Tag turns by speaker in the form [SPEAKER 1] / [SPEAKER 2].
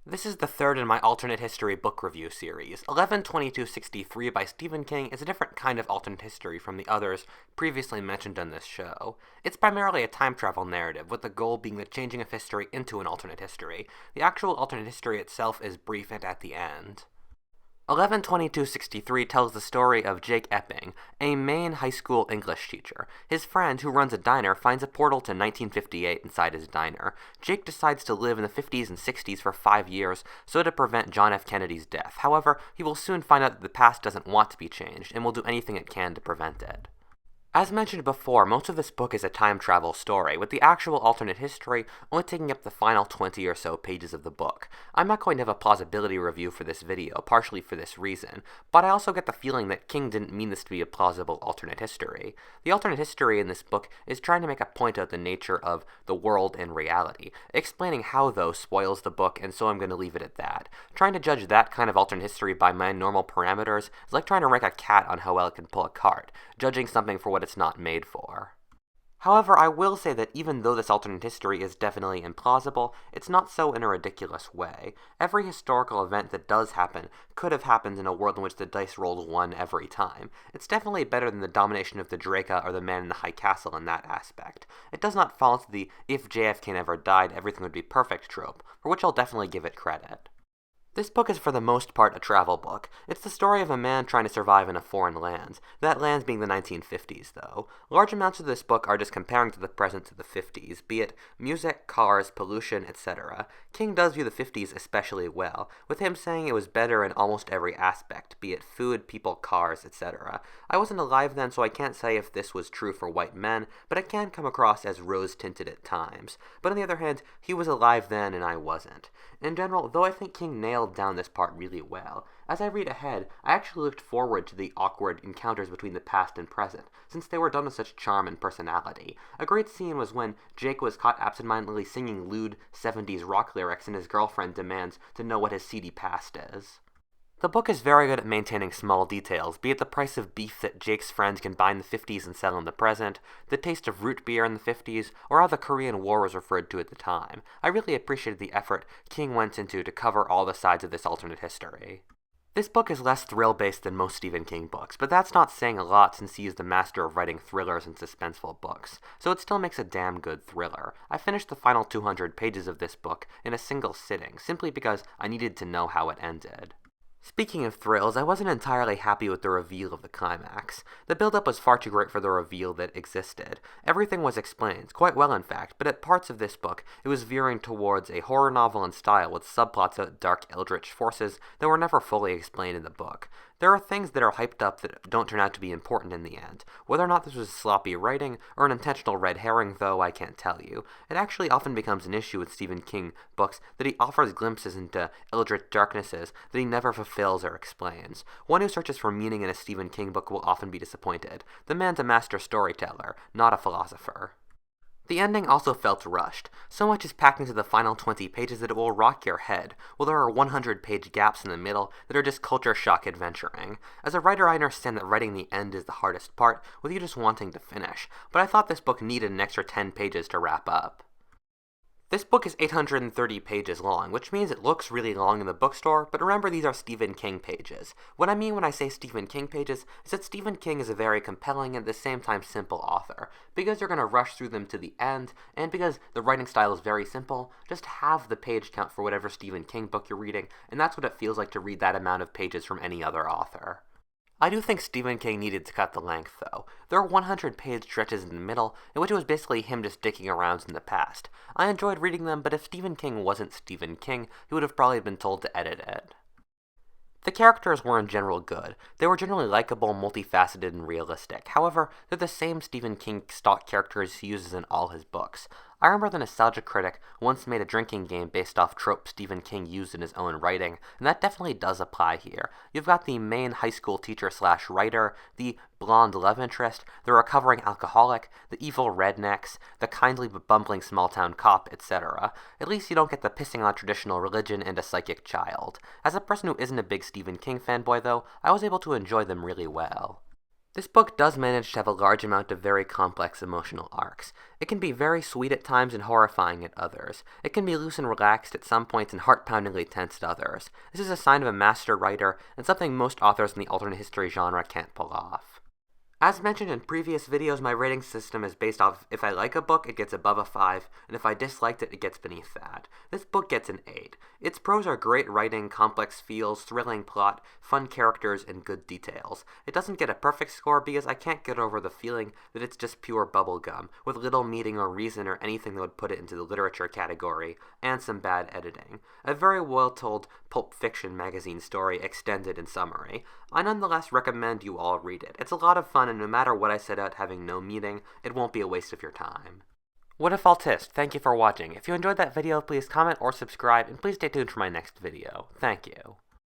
[SPEAKER 1] This is the third in my alternate history book review series. 11/22/63 by Stephen King is a different kind of alternate history from the others previously mentioned on this show. It's primarily a time travel narrative, with the goal being the changing of history into an alternate history. The actual alternate history itself is brief and at the end. 11/22/63 tells the story of Jake Epping, a Maine High School English teacher. His friend, who runs a diner, finds a portal to 1958 inside his diner. Jake decides to live in the 50s and 60s for 5 years so to prevent John F. Kennedy's death. However, he will soon find out that the past doesn't want to be changed and will do anything it can to prevent it. As mentioned before, most of this book is a time travel story, with the actual alternate history only taking up the final 20 or so pages of the book. I'm not going to have a plausibility review for this video, partially for this reason, but I also get the feeling that King didn't mean this to be a plausible alternate history. The alternate history in this book is trying to make a point of the nature of the world and reality. Explaining how, though, spoils the book, and so I'm going to leave it at that. Trying to judge that kind of alternate history by my normal parameters is like trying to rank a cat on how well it can pull a cart, judging something for what it's not made for. However, I will say that even though this alternate history is definitely implausible, it's not so in a ridiculous way. Every historical event that does happen could have happened in a world in which the dice rolled 1 every time. It's definitely better than the domination of the Draca or the man in the high castle in that aspect. It does not fall into the if JFK never died, everything would be perfect trope, for which I'll definitely give it credit. This book is for the most part a travel book. It's the story of a man trying to survive in a foreign land. That land being the 1950s, though. Large amounts of this book are just comparing to the present to the 50s, be it music, cars, pollution, etc. King does view the 50s especially well, with him saying it was better in almost every aspect, be it food, people, cars, etc. I wasn't alive then, so I can't say if this was true for white men, but it can come across as rose-tinted at times. But on the other hand, he was alive then and I wasn't. In general, though I think King nailed down this part really well, as I read ahead, I actually looked forward to the awkward encounters between the past and present, since they were done with such charm and personality. A great scene was when Jake was caught absentmindedly singing lewd 70s rock lyrics and his girlfriend demands to know what his seedy past is. The book is very good at maintaining small details, be it the price of beef that Jake's friends can buy in the 50s and sell in the present, the taste of root beer in the 50s, or how the Korean War was referred to at the time. I really appreciated the effort King went into to cover all the sides of this alternate history. This book is less thrill-based than most Stephen King books, but that's not saying a lot since he is the master of writing thrillers and suspenseful books, so it still makes a damn good thriller. I finished the final 200 pages of this book in a single sitting, simply because I needed to know how it ended. Speaking of thrills, I wasn't entirely happy with the reveal of the climax. The build-up was far too great for the reveal that existed. Everything was explained, quite well in fact, but at parts of this book, it was veering towards a horror novel in style with subplots of dark eldritch forces that were never fully explained in the book. There are things that are hyped up that don't turn out to be important in the end. Whether or not this was sloppy writing or an intentional red herring, though, I can't tell you. It actually often becomes an issue with Stephen King books that he offers glimpses into eldritch darknesses that he never fulfills or explains. One who searches for meaning in a Stephen King book will often be disappointed. The man's a master storyteller, not a philosopher. The ending also felt rushed. So much is packed into the final 20 pages that it will rock your head, while there are 100-page gaps in the middle that are just culture shock adventuring. As a writer, I understand that writing the end is the hardest part, with you just wanting to finish, but I thought this book needed an extra 10 pages to wrap up. This book is 830 pages long, which means it looks really long in the bookstore, but remember these are Stephen King pages. What I mean when I say Stephen King pages is that Stephen King is a very compelling and at the same time simple author. Because you're going to rush through them to the end, and because the writing style is very simple, just have the page count for whatever Stephen King book you're reading, and that's what it feels like to read that amount of pages from any other author. I do think Stephen King needed to cut the length, though. There are 100-page stretches in the middle, in which it was basically him just dicking around in the past. I enjoyed reading them, but if Stephen King wasn't Stephen King, he would have probably been told to edit it. The characters were in general good. They were generally likable, multifaceted, and realistic. However, they're the same Stephen King stock characters he uses in all his books. I remember the Nostalgia Critic once made a drinking game based off tropes Stephen King used in his own writing, and that definitely does apply here. You've got the Maine high school teacher/writer, the blonde love interest, the recovering alcoholic, the evil rednecks, the kindly but bumbling small-town cop, etc. At least you don't get the pissing on traditional religion and a psychic child. As a person who isn't a big Stephen King fanboy, though, I was able to enjoy them really well. This book does manage to have a large amount of very complex emotional arcs. It can be very sweet at times and horrifying at others. It can be loose and relaxed at some points and heart-poundingly tense at others. This is a sign of a master writer, and something most authors in the alternate history genre can't pull off. As mentioned in previous videos, my rating system is based off if I like a book, it gets above a 5, and if I disliked it, it gets beneath that. This book gets an 8. Its prose are great writing, complex feels, thrilling plot, fun characters, and good details. It doesn't get a perfect score because I can't get over the feeling that it's just pure bubblegum, with little meaning or reason or anything that would put it into the literature category, and some bad editing. A very well-told Pulp Fiction magazine story extended in summary. I nonetheless recommend you all read it. It's a lot of fun, and no matter what I set out having no meaning, it won't be a waste of your time. Whatifalthist, thank you for watching. If you enjoyed that video, please comment or subscribe, and please stay tuned for my next video. Thank you.